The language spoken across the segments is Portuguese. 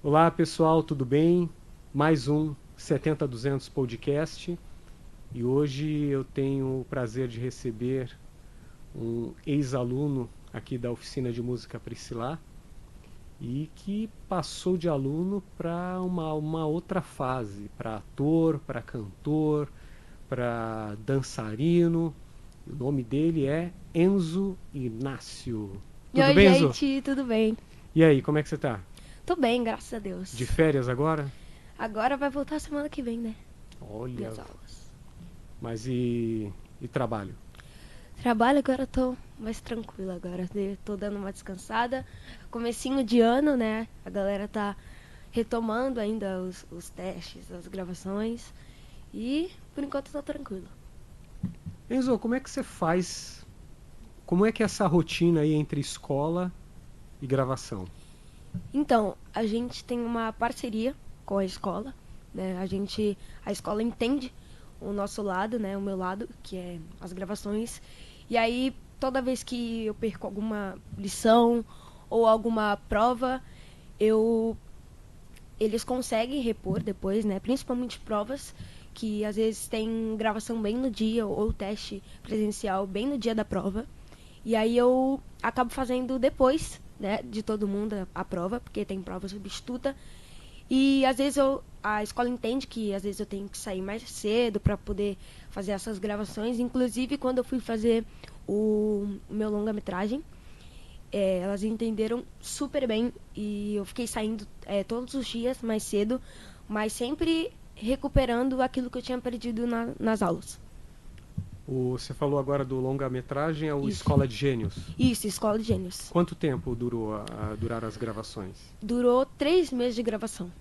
Olá pessoal, tudo bem? Mais um 70-200 podcast e hoje eu tenho o prazer de receber um ex-aluno aqui da oficina de música Priscilar e que passou de aluno para uma outra fase, para ator, para cantor, para dançarino. O nome dele é Enzo Inácio. E Tudo oi, bem, Enzo? gente, tudo bem? E aí, como é que você tá? Tô bem, graças a De Deus. férias agora? Agora vai voltar semana que vem, né? Olha, Minhas aulas. mas e trabalho? Trabalho agora tô mais tranquila agora. Tô dando uma descansada. Comecinho de ano, né? A galera tá retomando ainda os testes, as gravações. E por enquanto tô tranquila. Enzo, como é que você faz? Como é que é essa rotina aí entre escola e gravação? Então, a gente tem uma parceria com a escola, né? A escola entende o nosso lado, né? O meu lado, que é as gravações. E aí, toda vez que eu perco alguma lição ou alguma prova, eu eles conseguem repor depois, né? Principalmente provas que às vezes tem gravação bem no dia ou teste presencial bem no dia da prova. E aí eu acabo fazendo depois, né, de todo mundo a prova, porque tem prova substituta. E às vezes a escola entende que às vezes eu tenho que sair mais cedo para poder fazer essas gravações. Inclusive quando eu fui fazer o meu longa-metragem, elas entenderam super bem e eu fiquei saindo todos os dias mais cedo, mas sempre recuperando aquilo que eu tinha perdido nas aulas. Você falou agora do longa-metragem, é o Isso. Escola de Gênios. Isso, Escola de Gênios. Quanto tempo duraram as gravações? Durou 3 meses de gravação.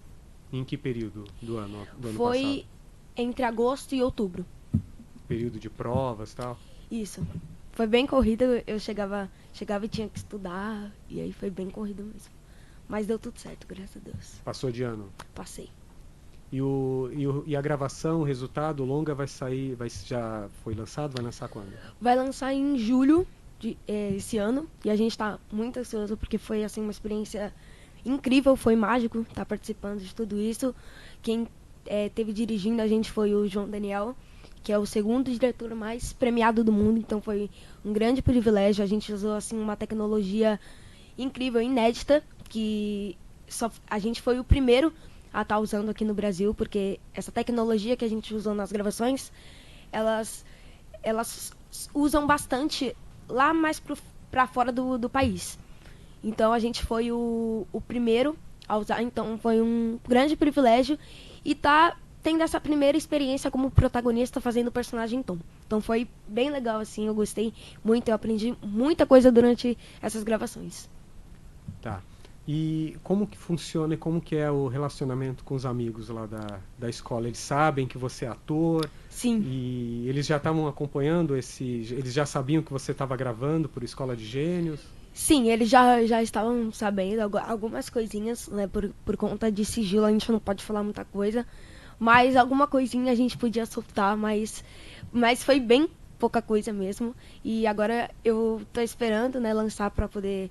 Em que período do ano passado? Foi entre agosto e outubro. Período de provas e tal? Isso. Foi bem corrido, eu chegava e tinha que estudar, e aí foi bem corrido mesmo. Mas deu tudo certo, graças a Deus. Passou de ano. Passei. E a gravação, o resultado, o longa vai sair, já foi lançado? Vai lançar quando? Vai lançar em julho esse ano, e a gente tá muito ansioso porque foi assim uma experiência incrível, foi mágico estar participando de tudo isso. Quem teve dirigindo a gente foi o João Daniel, que é o segundo diretor mais premiado do mundo, então foi um grande privilégio. A gente usou assim uma tecnologia incrível, inédita, que a gente foi o primeiro a estar usando aqui no Brasil, porque essa tecnologia que a gente usou nas gravações, elas, elas usam bastante lá mais para fora do país. Então a gente foi o primeiro a usar, então foi um grande privilégio e tá tendo essa primeira experiência como protagonista fazendo o personagem Tom. Então foi bem legal, assim, eu gostei muito, eu aprendi muita coisa durante essas gravações. Tá. E como que funciona e como que é o relacionamento com os amigos lá da escola? Eles sabem que você é ator Sim, e eles já estavam acompanhando eles já sabiam que você estava gravando por Escola de Gênios? sim, eles já estavam sabendo algumas coisinhas, né, por conta de sigilo, a gente não pode falar muita coisa, mas alguma coisinha a gente podia soltar, mas foi bem pouca coisa mesmo. E agora eu tô esperando, né, lançar para poder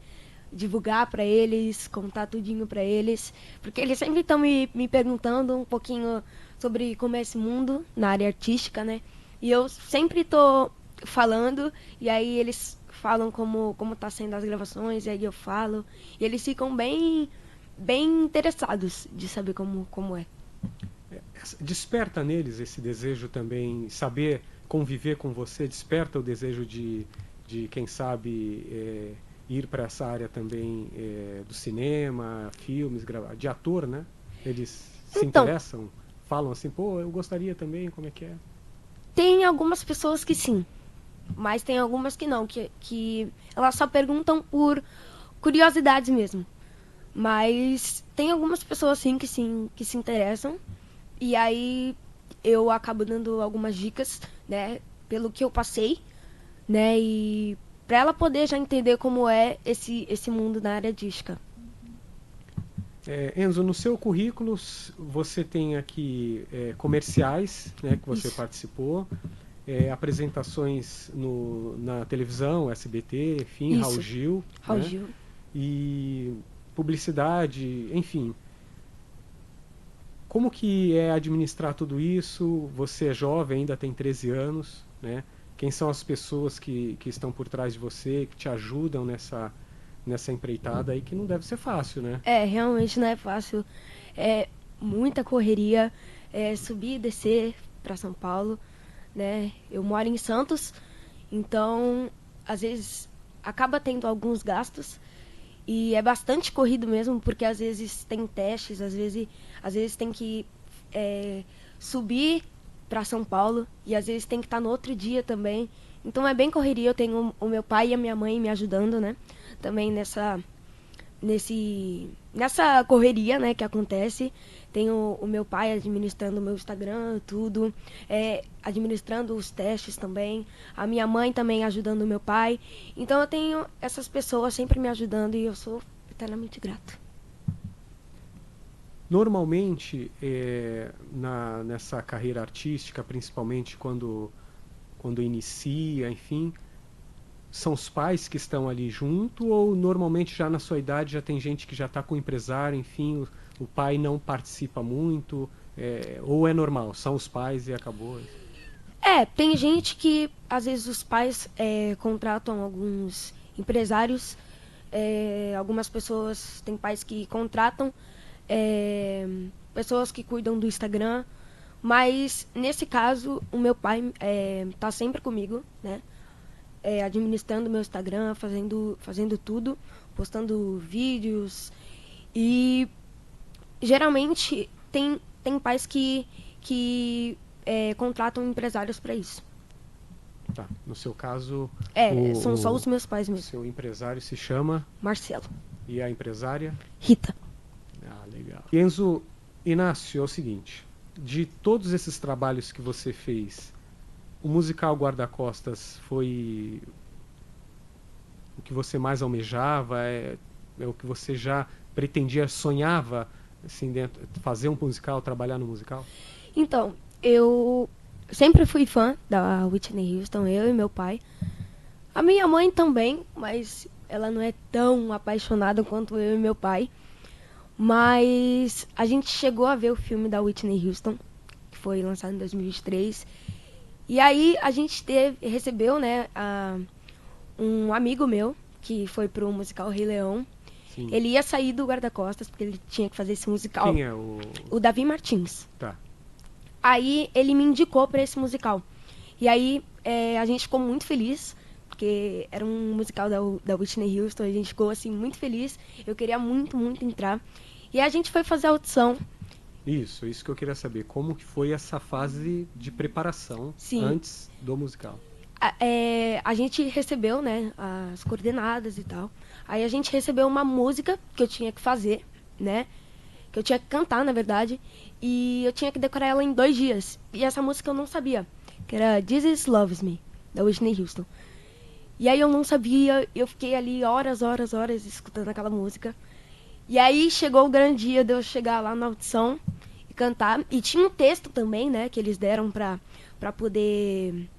divulgar para eles, contar tudinho para eles, porque eles sempre estão me perguntando um pouquinho sobre como é esse mundo na área artística, né? E eu sempre tô falando, e aí eles falam como tá sendo as gravações, e aí eu falo, e eles ficam bem interessados de saber como é. Desperta neles esse desejo também, saber conviver com você, desperta o desejo de quem sabe, ir para essa área também, do cinema, filmes, de ator, né? Eles se Então, interessam, falam assim, pô, eu gostaria também, como é que é? tem algumas pessoas que sim, mas tem algumas que não, que elas só perguntam por curiosidades mesmo. Mas tem algumas pessoas sim que se interessam. E aí eu acabo dando algumas dicas, né, pelo que eu passei, né, e para ela poder já entender como é esse mundo na área artística. Enzo, no seu currículo você tem aqui comerciais, né, que você Isso. participou, apresentações na televisão, SBT, enfim, Raul Isso. Gil, Raul né, Gil. e publicidade, enfim. como que é administrar tudo isso? Você é jovem, ainda tem 13 anos, né? Quem são as pessoas que estão por trás de você, que te ajudam nessa empreitada aí, que não deve ser fácil, né? Realmente não é fácil. É muita correria, subir e descer para São Paulo, né? Eu moro em Santos, então às vezes acaba tendo alguns gastos e é bastante corrido mesmo, porque às vezes tem testes, às vezes tem que subir para São Paulo e às vezes tem que estar no outro dia também. Então é bem correria. Eu tenho o meu pai e a minha mãe me ajudando, né? Também nessa correria, né, que acontece. Tenho o meu pai administrando o meu Instagram, tudo, administrando os testes também, a minha mãe também ajudando o meu pai. Então eu tenho essas pessoas sempre me ajudando e eu sou eternamente grato. Normalmente, nessa carreira artística, principalmente quando inicia, enfim, são os pais que estão ali junto, ou normalmente já na sua idade já tem gente que já está com o empresário, enfim, o pai não participa muito, ou é normal, são os pais e acabou? Tem gente que às vezes os pais contratam alguns empresários, algumas pessoas, tem pais que contratam pessoas que cuidam do Instagram, mas nesse caso o meu pai tá sempre comigo, né? Administrando meu Instagram, fazendo tudo, postando vídeos. E geralmente tem pais que contratam empresários para isso. Tá. No seu caso, são só os meus pais mesmo. Seu empresário se chama? Marcelo. E a empresária? Rita. Ah, legal. Enzo, Inácio, é o seguinte, de todos esses trabalhos que você fez, o musical Guarda-Costas foi o que você mais almejava? É o que você já pretendia, sonhava, assim, fazer um musical, trabalhar no musical? Então, eu sempre fui fã da Whitney Houston, eu e meu pai. A minha mãe também, mas ela não é tão apaixonada quanto eu e meu pai. Mas a gente chegou a ver o filme da Whitney Houston, que foi lançado em 2023. E aí a gente recebeu, né, um amigo meu, que foi pro musical Rei Leão. Sim. Ele ia sair do Guarda-Costas, porque ele tinha que fazer esse musical. Quem é o... O Davi Martins. Tá. Aí ele me indicou para esse musical. E aí a gente ficou muito feliz, porque era um musical da Whitney Houston, a gente ficou assim muito feliz. Eu queria muito, muito entrar. E a gente foi fazer a audição. Isso que eu queria saber. Como que foi essa fase de preparação antes do musical? A gente recebeu, né, as coordenadas e tal. Aí a gente recebeu uma música que eu tinha que fazer, né? Que eu tinha que cantar, na verdade. E eu tinha que decorar ela em 2 dias. E essa música eu não sabia, que era Jesus Loves Me, da Whitney Houston. E aí eu não sabia, eu fiquei ali horas escutando aquela música. E aí chegou o grande dia de eu chegar lá na audição e cantar. E tinha um texto também, né, que eles deram pra poder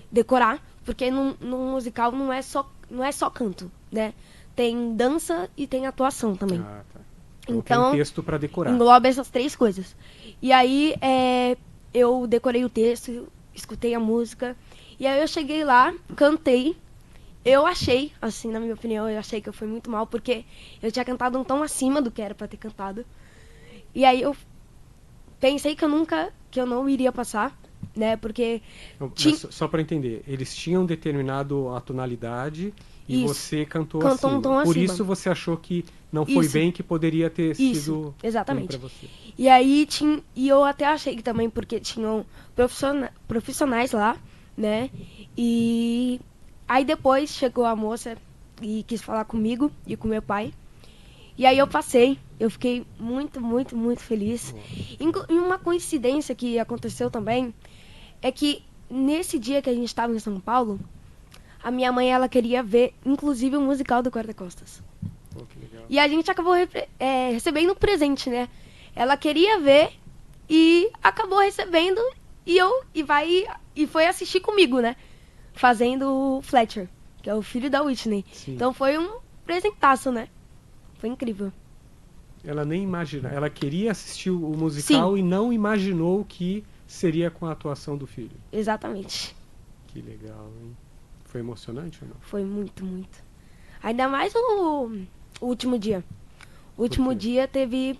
decorar. Porque no musical não é só canto, né? Tem dança e tem atuação também. Ah, tá. Então tem texto pra decorar. Engloba essas 3 coisas. E aí eu decorei o texto, escutei a música. E aí eu cheguei lá, cantei. Eu achei, assim, na minha opinião, eu achei que eu fui muito mal, porque eu tinha cantado um tom acima do que era pra ter cantado. E aí eu pensei que eu não iria passar, né, porque... Só pra entender, eles tinham determinado a tonalidade e você cantou um tom acima. Por isso você achou que não foi bem, que poderia ter sido exatamente. bem pra você. E aí e eu até achei que também, porque tinham profissionais lá, né, e... Aí depois chegou a moça e quis falar comigo e com meu pai. E aí eu passei. Eu fiquei muito, muito, muito feliz. E uma coincidência que aconteceu também é que nesse dia que a gente estava em São Paulo, a minha mãe ela queria ver, inclusive, o musical do Guarda-Costas. E a gente acabou recebendo um presente, né? Ela queria ver e acabou recebendo e foi assistir comigo, né? Fazendo o Fletcher, que é o filho da Whitney. Sim. Então foi um presentaço, né? Foi incrível. Ela nem imagina, ela queria assistir o musical. Sim. E não imaginou que seria com a atuação do filho. Exatamente. Que legal, hein? Foi emocionante ou não? Foi muito, muito. Ainda mais o último dia. O último dia teve...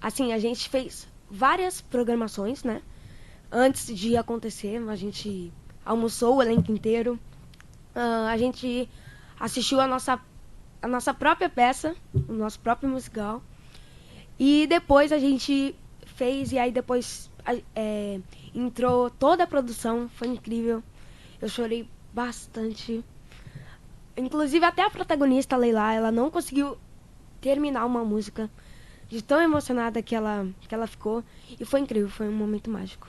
Assim, a gente fez várias programações, né? Antes de acontecer, a gente almoçou o elenco inteiro. A gente assistiu a nossa própria peça, o nosso próprio musical. E depois a gente fez, e aí depois entrou toda a produção, foi incrível. Eu chorei bastante. Inclusive até a protagonista, Leila, ela não conseguiu terminar uma música de tão emocionada que ela ficou. E foi incrível, foi um momento mágico.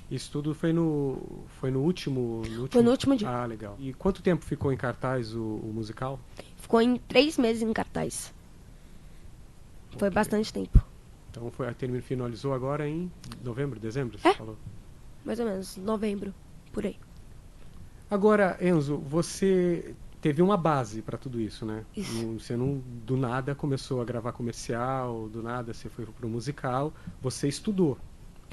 Isso tudo foi no último... Foi no último dia. Ah, legal. E quanto tempo ficou em cartaz o musical? Ficou em 3 meses em cartaz. Foi bastante tempo. Então finalizou agora em novembro, dezembro, você falou? Mais ou menos, novembro, por aí. Agora, Enzo, você teve uma base para tudo isso, né? Isso. Você não, do nada, começou a gravar comercial, do nada você foi pro musical. Você estudou,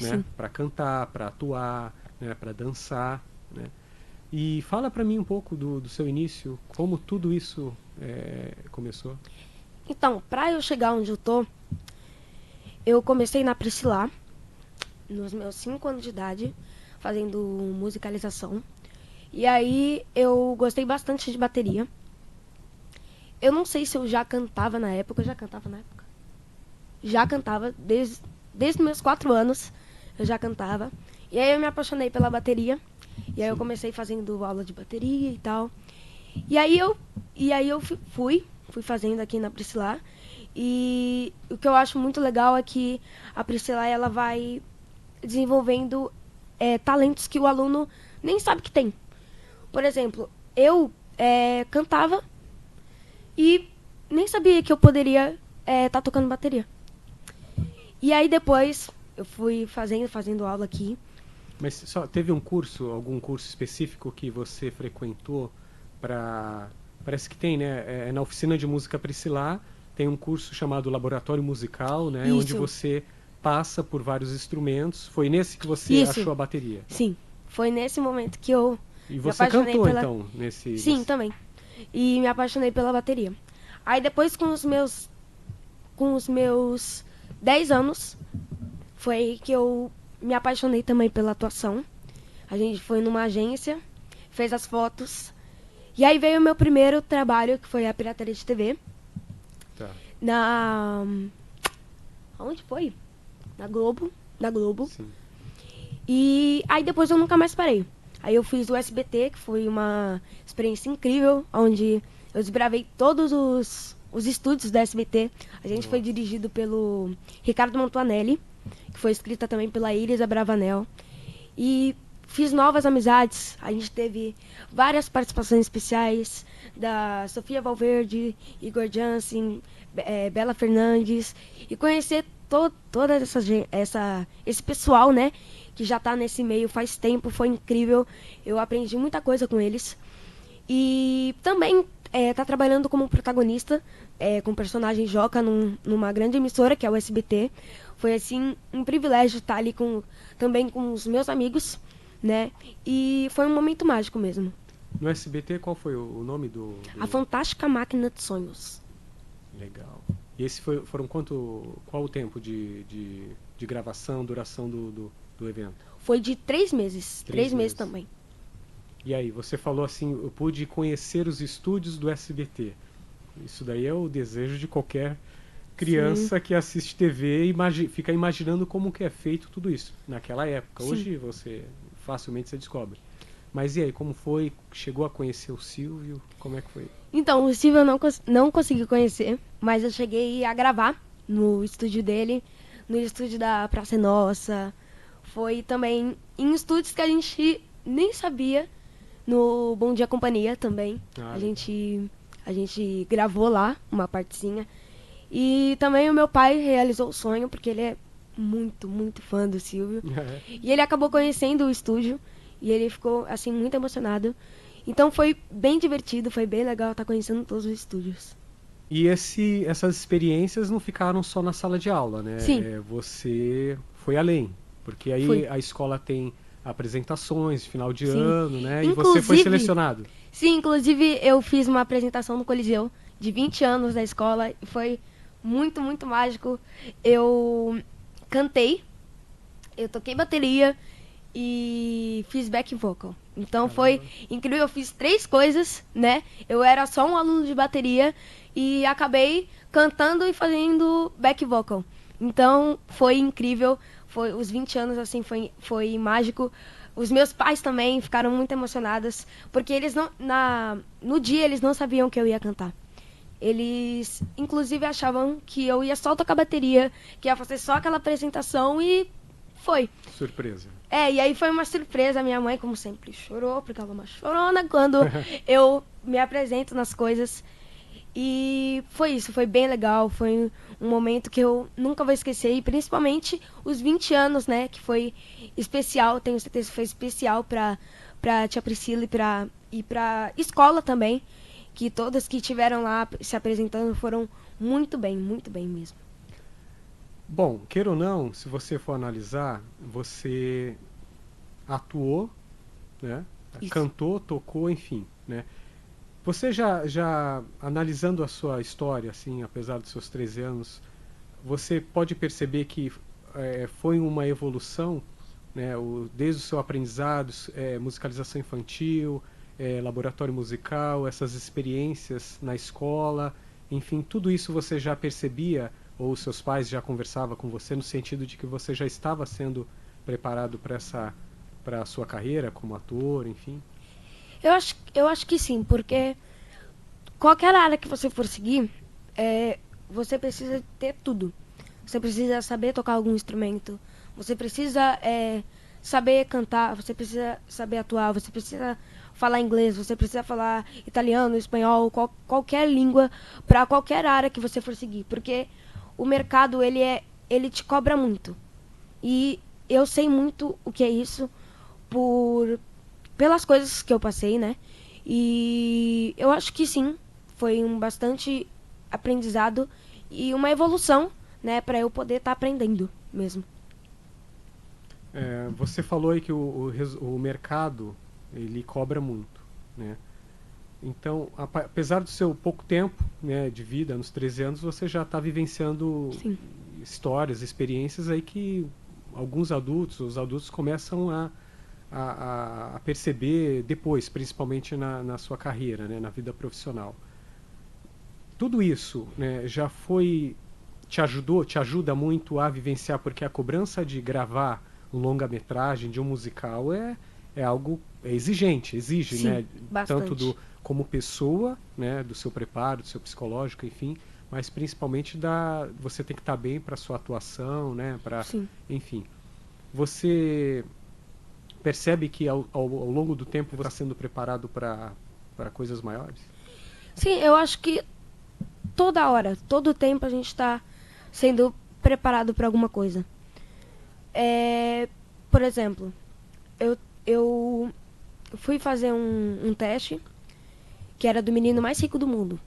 né? Para cantar, para atuar, né? Para dançar, né? E fala para mim um pouco do seu início, como tudo isso começou. Então, para eu chegar onde eu tô, eu comecei na Priscila, nos meus 5 anos de idade, fazendo musicalização. E aí eu gostei bastante de bateria. Eu não sei se eu já cantava na época. Eu já cantava na época? Já cantava, desde meus 4 anos eu já cantava. E aí eu me apaixonei pela bateria. E aí eu comecei fazendo aula de bateria e tal. E aí eu fui fazendo aqui na Priscila. E o que eu acho muito legal é que a Priscila, ela vai desenvolvendo talentos que o aluno nem sabe que tem. Por exemplo, eu cantava e nem sabia que eu poderia tá tocando bateria. E aí depois eu fui fazendo aula aqui. Mas só teve algum curso específico que você frequentou para... Parece que tem, né? Na oficina de música Priscila tem um curso chamado Laboratório Musical, né? Isso. Onde você passa por vários instrumentos. Foi nesse que você achou a bateria? Sim, foi nesse momento que eu me apaixonei cantou, então, Sim, também. E me apaixonei pela bateria. Aí depois, com os meus 10 anos, foi que eu me apaixonei também pela atuação. A gente foi numa agência, fez as fotos. E aí veio o meu primeiro trabalho, que foi a Pirataria de TV. Tá. Onde foi? Na Globo. Sim. E aí depois eu nunca mais parei. Aí eu fiz o SBT, que foi uma experiência incrível, onde eu desbravei todos os estúdios da SBT. A gente foi dirigido pelo Ricardo Montuanelli, que foi escrita também pela Iris Abravanel. E fiz novas amizades. A gente teve várias participações especiais da Sofia Valverde, Igor Jansen, Bela Fernandes. E conhecer toda esse pessoal, né, que já tá nesse meio faz tempo. Foi incrível. Eu aprendi muita coisa com eles. E também tá trabalhando como protagonista com o personagem Joca numa grande emissora, que é o SBT. Foi, assim, um privilégio estar ali também com os meus amigos, né? E foi um momento mágico mesmo. No SBT, qual foi o nome do... A Fantástica Máquina de Sonhos. Legal. E esse qual o tempo de gravação, duração do evento? Foi de 3 meses. 3 meses também. E aí, você falou assim, eu pude conhecer os estúdios do SBT. Isso daí é o desejo de qualquer criança que assiste TV e fica imaginando como que é feito tudo isso naquela época. Sim. Hoje você facilmente se descobre. Mas e aí, como foi? Chegou a conhecer o Silvio? Como é que foi? Então, o Silvio eu não consegui conhecer, mas eu cheguei a gravar no estúdio dele, no estúdio da Praça Nossa. Foi também em estúdios que a gente nem sabia, no Bom Dia Companhia também. A gente gravou lá uma partezinha. E também o meu pai realizou o sonho, porque ele é muito, muito fã do Silvio. E ele acabou conhecendo o estúdio e ele ficou, assim, muito emocionado. Então foi bem divertido, foi bem legal estar conhecendo todos os estúdios. E essas experiências não ficaram só na sala de aula, né? Sim, Você foi além, porque aí fui. a escola tem apresentações, final de Sim. ano, né? E você foi Inclusive, selecionado. sim, inclusive eu fiz uma apresentação no Coliseu de 20 anos da escola e foi muito, muito mágico. Eu cantei, eu toquei bateria e fiz back vocal. Então foi Caramba. incrível, eu fiz 3 coisas, né? Eu era só um aluno de bateria e acabei cantando e fazendo back vocal. Então foi incrível, foi os 20 anos assim foi mágico. Os meus pais também ficaram muito emocionados, porque eles não no dia eles não sabiam que eu ia cantar. Eles inclusive achavam que eu ia só tocar bateria, que ia fazer só aquela apresentação e foi. Surpresa. E aí foi uma surpresa. Minha mãe, como sempre, chorou, porque ela é uma chorona quando eu me apresento nas coisas. E foi isso, foi bem legal. Foi um momento que eu nunca vou esquecer. E principalmente os 20 anos, né? Que foi especial, tenho certeza que foi especial pra tia Priscila e pra escola também. Que todas que estiveram lá se apresentando foram muito bem mesmo. Bom, queira ou não, se você for analisar, você atuou, né? Isso. Cantou, tocou, enfim, né? Você já analisando a sua história, assim, apesar dos seus 13 anos, você pode perceber que foi uma evolução, né? Desde o seu aprendizado, musicalização infantil, laboratório musical, essas experiências na escola, enfim, tudo isso você já percebia, ou seus pais já conversavam com você no sentido de que você já estava sendo preparado para a sua carreira como ator, enfim? Eu acho que sim, porque qualquer área que você for seguir, você precisa ter tudo. Você precisa saber tocar algum instrumento, você precisa saber cantar, você precisa saber atuar, você precisa falar inglês, você precisa falar italiano, espanhol, qualquer língua para qualquer área que você for seguir, porque o mercado ele te cobra muito. E eu sei muito o que é isso por pelas coisas que eu passei, né? E eu acho que sim, foi um bastante aprendizado e uma evolução, né, para eu poder estar aprendendo mesmo. Você falou aí que o mercado ele cobra muito, né? Então, apesar do seu pouco tempo, né, de vida, nos 13 anos, você já está vivenciando Sim. histórias, experiências aí que alguns adultos, os adultos começam a perceber depois, principalmente na sua carreira, né, na vida profissional. Tudo isso, né, já foi te ajudou, te ajuda muito a vivenciar, porque a cobrança de gravar um longa-metragem, de um musical, é algo exigente, exige, Sim, né, tanto bastante. como pessoa, né, do seu preparo, do seu psicológico, enfim, mas principalmente você tem que estar bem para sua atuação, né, para, Sim. enfim. Você percebe que ao longo do tempo você está sendo preparado para coisas maiores? Sim, eu acho que toda hora, todo tempo a gente está sendo preparado para alguma coisa. Por exemplo, eu, eu fui fazer um teste que era do menino mais rico do mundo.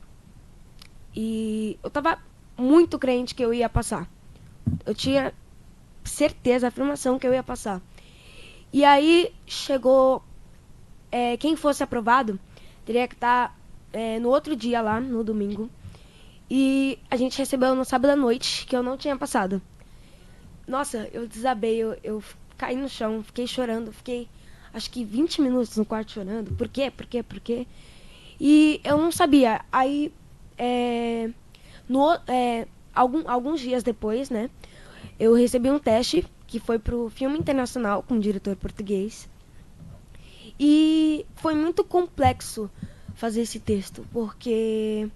E eu tava muito crente que eu ia passar. Eu tinha certeza, afirmação que eu ia passar. E aí chegou, quem fosse aprovado teria que estar no outro dia lá, no domingo. E a gente recebeu no sábado à noite que eu não tinha passado. Nossa, eu desabei, eu caí no chão, fiquei chorando, fiquei acho que 20 minutos no quarto chorando. Por quê? Por quê? Por quê? E eu não sabia. Aí, no, alguns dias depois, né, eu recebi um teste que foi pro filme internacional com um diretor português. E foi muito complexo fazer esse texto, porque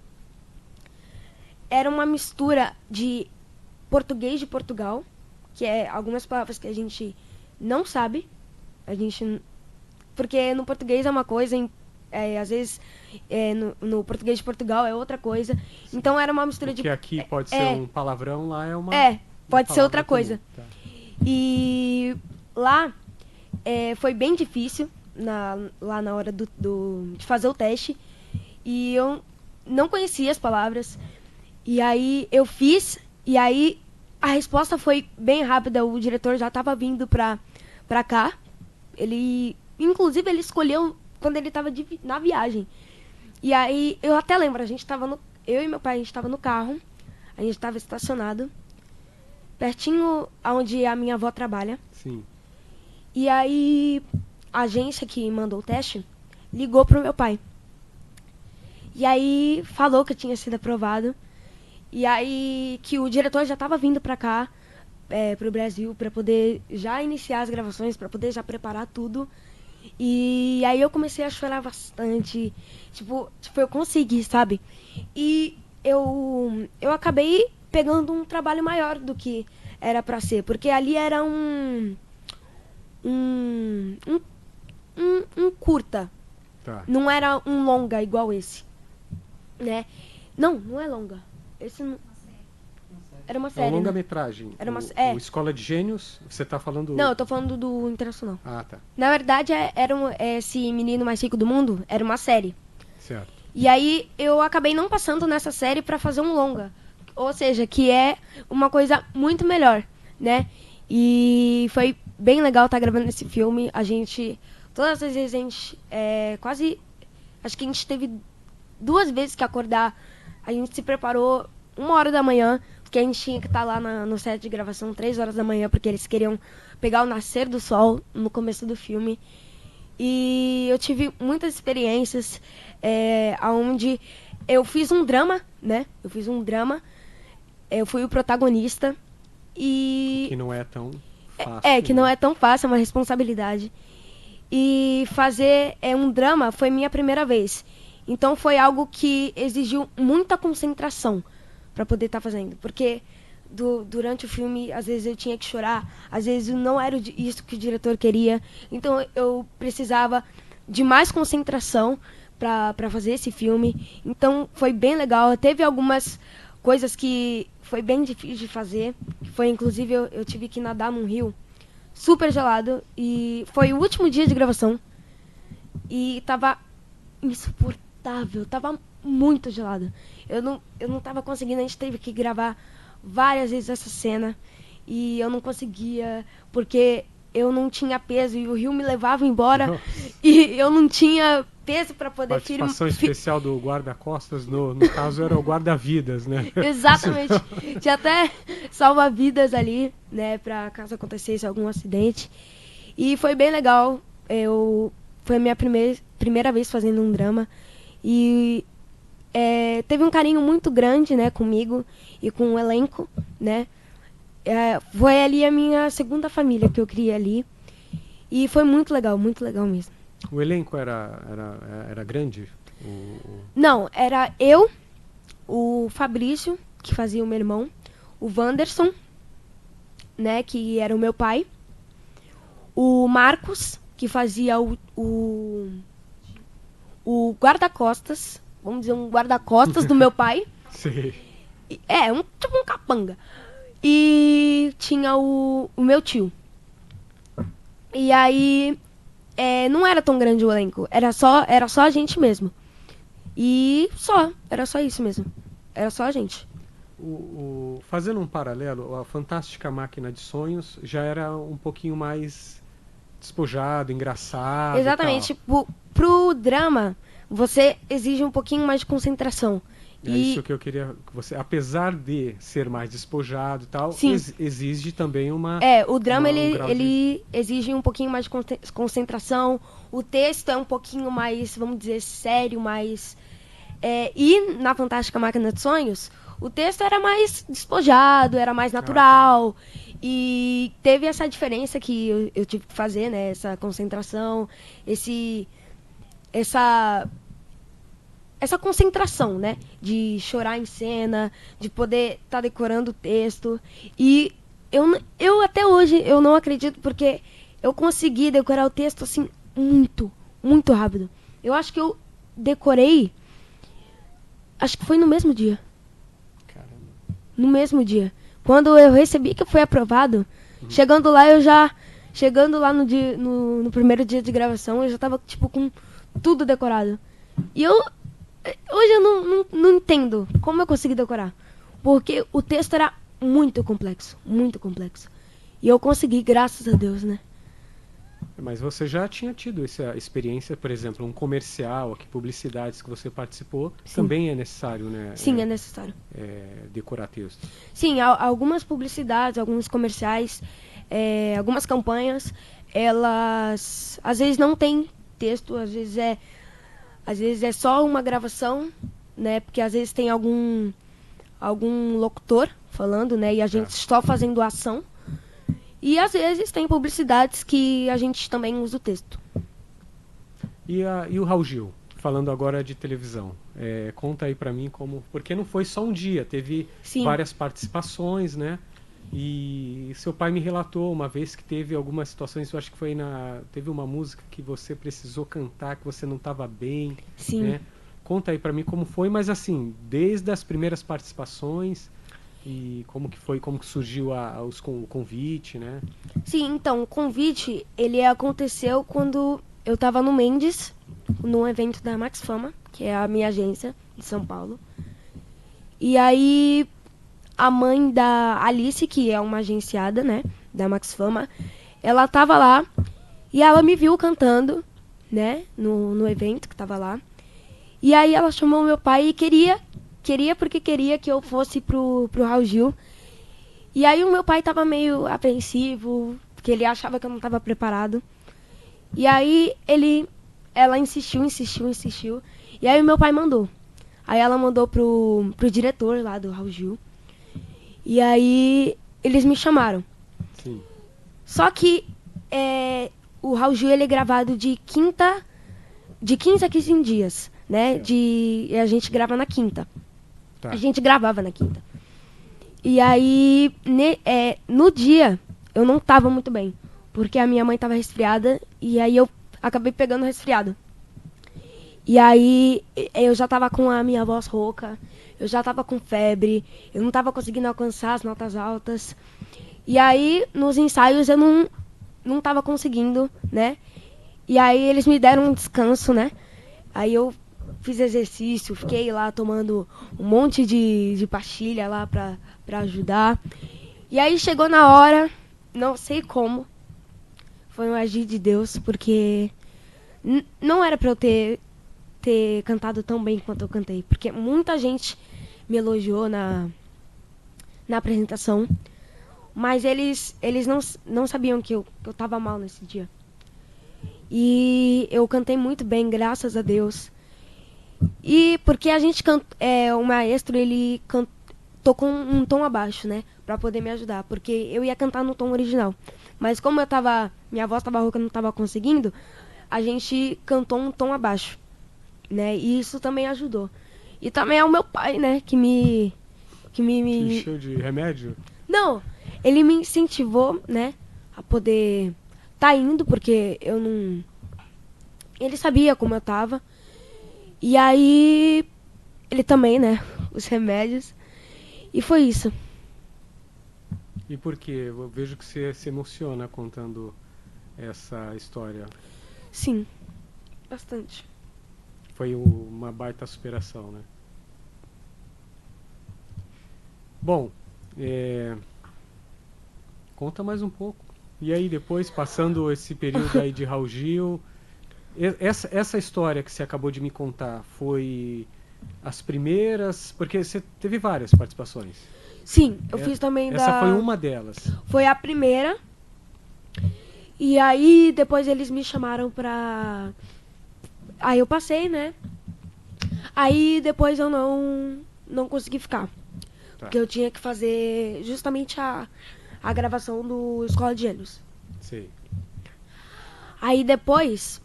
era uma mistura de português de Portugal, que é algumas palavras que a gente não sabe, a gente porque no português é uma coisa, às vezes no português de Portugal é outra coisa. Sim. Então era uma mistura O de que aqui pode ser é um palavrão, lá é é uma pode ser outra palavra comum. coisa. Tá. E lá foi bem difícil lá na hora de fazer o teste. E eu não conhecia as palavras. E aí eu fiz, e aí a resposta foi bem rápida. O diretor já estava vindo pra cá. Inclusive, ele escolheu quando ele estava na viagem. E aí, eu até lembro, eu e meu pai, a gente estava no carro. A gente estava estacionado, pertinho onde a minha avó trabalha. Sim. E aí, a agência que mandou o teste ligou pro meu pai. E aí, falou que eu tinha sido aprovado. E aí, que o diretor já estava vindo pra cá, pro Brasil, pra poder já iniciar as gravações, pra poder já preparar tudo. E aí eu comecei a chorar bastante. Tipo, eu consegui, sabe? E eu acabei pegando um trabalho maior do que era pra ser. Porque ali era um curta. Tá. Não era um longa igual esse. Né? Não é longa. Esse não... Era uma É série. uma Né? longa-metragem. Era uma... O Escola de Gênios, você tá falando... Não, eu tô falando do Internacional. Ah, tá. Na verdade, esse Menino Mais Rico do Mundo era uma série. Certo. E aí eu acabei não passando nessa série pra fazer um longa. Ou seja, que é uma coisa muito melhor, né? E foi bem legal estar gravando esse filme. Todas as vezes a gente, quase... Acho que a gente teve 2 vezes que acordar. A gente se preparou 1h da manhã, porque a gente tinha que estar lá no set de gravação 3 horas da manhã, porque eles queriam pegar o nascer do sol no começo do filme. E eu tive muitas experiências onde eu fiz um drama, né? Eu fui o protagonista e... Que não é tão fácil. Que não é tão fácil, é uma responsabilidade. E fazer um drama foi minha primeira vez. Então foi algo que exigiu muita concentração para poder estar fazendo. Porque durante o filme, às vezes eu tinha que chorar, às vezes não era isso que o diretor queria. Então eu precisava de mais concentração para fazer esse filme. Então foi bem legal. Teve algumas coisas que foi bem difícil de fazer. Foi, inclusive, eu tive que nadar num rio super gelado. E foi o último dia de gravação. E tava insuportável, tava muito gelado. Eu não tava conseguindo, a gente teve que gravar várias vezes essa cena. E eu não conseguia, porque eu não tinha peso e o rio me levava embora. Nossa. E eu não tinha peso para poder filmar. Participação especial do guarda-costas, no caso era o guarda-vidas, né? Exatamente. Tinha até salva-vidas ali, né, para caso acontecesse algum acidente. E foi bem legal. Foi a minha primeira vez fazendo um drama. E teve um carinho muito grande, né, comigo e com o elenco, né? Foi ali a minha segunda família que eu criei ali. E foi muito legal mesmo. O elenco era grande? Não, era eu, o Fabrício, que fazia o meu irmão, o Wanderson, né, que era o meu pai, o Marcos, que fazia o guarda-costas, vamos dizer, um guarda-costas do meu pai. Sim. Tipo um capanga. E tinha o meu tio. E aí, não era tão grande o elenco, era só a gente mesmo. E era só isso mesmo. Era só a gente. Fazendo um paralelo, a Fantástica Máquina de Sonhos já era um pouquinho mais despojado, engraçado. Exatamente. Pro drama, você exige um pouquinho mais de concentração. É isso que eu queria que você, apesar de ser mais despojado e tal, exige também uma... o drama ele exige um pouquinho mais de concentração, o texto é um pouquinho mais, vamos dizer, sério, mais... e na Fantástica Máquina de Sonhos, o texto era mais despojado, era mais natural, e teve essa diferença que eu tive que fazer, né, essa concentração, essa concentração, né? De chorar em cena, de poder estar decorando o texto. E eu até hoje eu não acredito, porque eu consegui decorar o texto assim muito, muito rápido. Eu acho que eu decorei, acho que foi no mesmo dia. Caramba. No mesmo dia. Quando eu recebi que eu fui aprovado, chegando lá no primeiro dia de gravação, eu já tava tipo com tudo decorado. E Hoje eu não entendo como eu consegui decorar. Porque o texto era muito complexo, muito complexo. E eu consegui, graças a Deus, né? Mas você já tinha tido essa experiência, por exemplo, um comercial, que publicidades que você participou, Sim. também é necessário, né? Sim, é necessário. Decorar texto. Sim, algumas publicidades, alguns comerciais, algumas campanhas, elas às vezes não tem texto, às vezes é só uma gravação, né? Porque às vezes tem algum locutor falando, né? E a gente só fazendo a ação. E às vezes tem publicidades que a gente também usa o texto. E o Raul Gil, falando agora de televisão, conta aí pra mim como... Porque não foi só um dia, teve Sim. várias participações, né? E seu pai me relatou uma vez que teve algumas situações, eu acho que foi teve uma música que você precisou cantar, que você não estava bem, Sim. né? Conta aí pra mim como foi, mas assim, desde as primeiras participações e como que foi, como que surgiu o convite, né? Sim, então, o convite, ele aconteceu quando eu tava no Mendes, num evento da Max Fama, que é a minha agência de São Paulo. E aí, a mãe da Alice, que é uma agenciada, né, da Max Fama, ela tava lá e ela me viu cantando, né, no evento que tava lá. E aí ela chamou meu pai e queria porque queria que eu fosse pro Raul Gil. E aí o meu pai tava meio apreensivo, porque ele achava que eu não tava preparado. E aí ela insistiu. E aí o meu pai mandou. Aí ela mandou pro diretor lá do Raul Gil. E aí eles me chamaram. Sim. Só que o Raul Gil ele é gravado de 15 a 15 dias, né? E a gente grava na quinta. Tá. A gente gravava na quinta. E aí, no dia, eu não tava muito bem. Porque a minha mãe tava resfriada. E aí eu acabei pegando resfriado. E aí eu já tava com a minha voz rouca. Eu já tava com febre. Eu não tava conseguindo alcançar as notas altas. E aí, nos ensaios, eu não tava conseguindo, né? E aí eles me deram um descanso, né? Aí eu fiz exercício, fiquei lá tomando um monte de pastilha lá pra ajudar. E aí chegou na hora, não sei como, foi um agir de Deus, porque não era pra eu ter cantado tão bem quanto eu cantei. Porque muita gente me elogiou na apresentação, mas eles não sabiam que eu tava mal nesse dia. E eu cantei muito bem, graças a Deus. E porque a gente o maestro ele tocou um tom abaixo, né, pra poder me ajudar, porque eu ia cantar no tom original. Mas como minha voz tava rouca, não tava conseguindo, a gente cantou um tom abaixo, né? E isso também ajudou. E também é o meu pai, né, que me Te encheu de remédio? Não, ele me incentivou, né, a poder tá indo, porque eu não... Ele sabia como eu tava. E aí, ele também, né, os remédios. E foi isso. E por quê? Eu vejo que você se emociona contando essa história. Sim, bastante. Foi uma baita superação, né? Bom, conta mais um pouco. E aí depois, passando esse período aí de Raul Gil, essa história que você acabou de me contar foi as primeiras, porque você teve várias participações. Sim, eu fiz também Essa foi uma delas. Foi a primeira. E aí depois eles me chamaram pra... Aí eu passei, né? Aí depois eu não consegui ficar. Tá. Porque eu tinha que fazer justamente a gravação do Escola de Gênios. Sei. Aí depois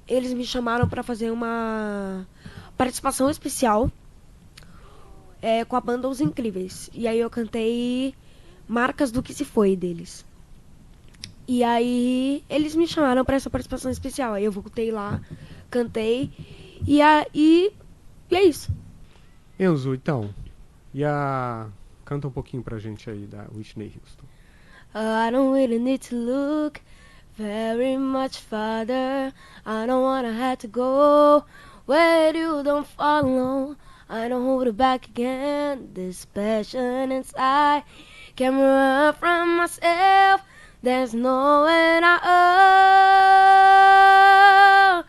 eles me chamaram pra fazer uma participação especial com a banda Os Incríveis. E aí eu cantei Marcas do Que Se Foi deles. E aí eles me chamaram pra essa participação especial. Aí eu voltei lá, cantei e é isso. Enzo, então, canta um pouquinho pra gente aí da Whitney Houston. I don't really need to look very much farther. I don't wanna have to go where you don't follow. I don't hold it back again. This passion inside can't run from myself. There's nowhere I owe.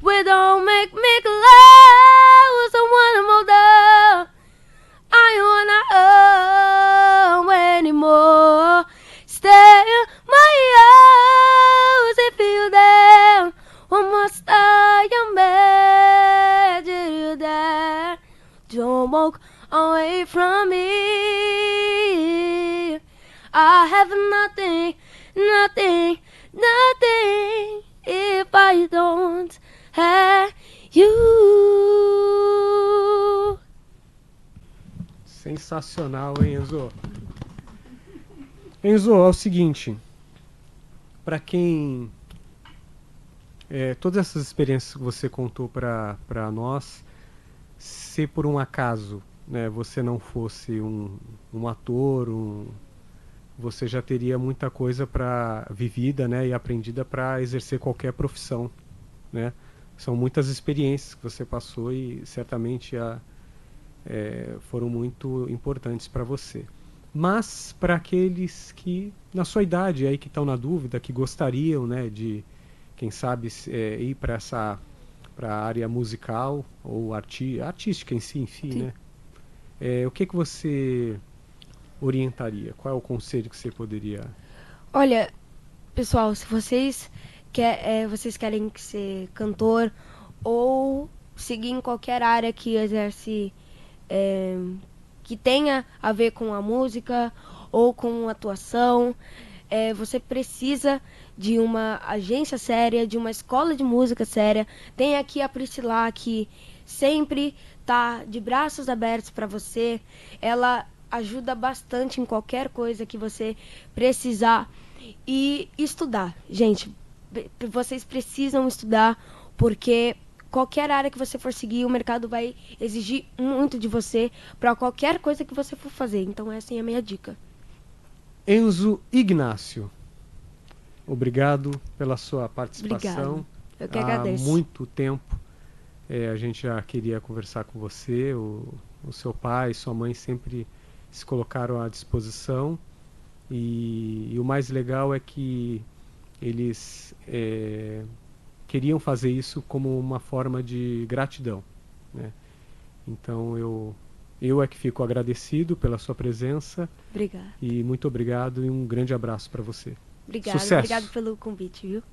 We don't make love, so wanna mold up. I wanna owe anymore. Stay my house if you there. What must I imagine you there? Don't walk away from me. I have nothing, nothing, nothing if I don't have you. Sensacional, hein, Enzo? Enzo, é o seguinte, para quem todas essas experiências que você contou para nós, se por um acaso, né, você não fosse um ator, você já teria muita coisa vivida, né, e aprendida para exercer qualquer profissão, né? São muitas experiências que você passou e certamente foram muito importantes para você. Mas para aqueles que, na sua idade, aí que estão na dúvida, que gostariam, né, de, quem sabe, ir para a área musical ou artística em si, enfim, Sim. né? O que você orientaria? Qual é o conselho que você poderia... Olha, pessoal, se vocês querem ser cantor ou seguir em qualquer área que exerce, que tenha a ver com a música ou com atuação, você precisa de uma agência séria, de uma escola de música séria. Tem aqui a Priscila, que sempre tá de braços abertos para você. Ela ajuda bastante em qualquer coisa que você precisar. E estudar, gente, vocês precisam estudar, porque qualquer área que você for seguir, o mercado vai exigir muito de você para qualquer coisa que você for fazer. Então essa é a minha dica. Enzo Ignácio, obrigado pela sua participação. Obrigado. Eu que agradeço. Há muito tempo a gente já queria conversar com você. O seu pai e sua mãe sempre se colocaram à disposição. E o mais legal é que eles queriam fazer isso como uma forma de gratidão, né? Então eu é que fico agradecido pela sua presença. Obrigada. E muito obrigado e um grande abraço para você. Obrigado, Sucesso. obrigado pelo convite, viu?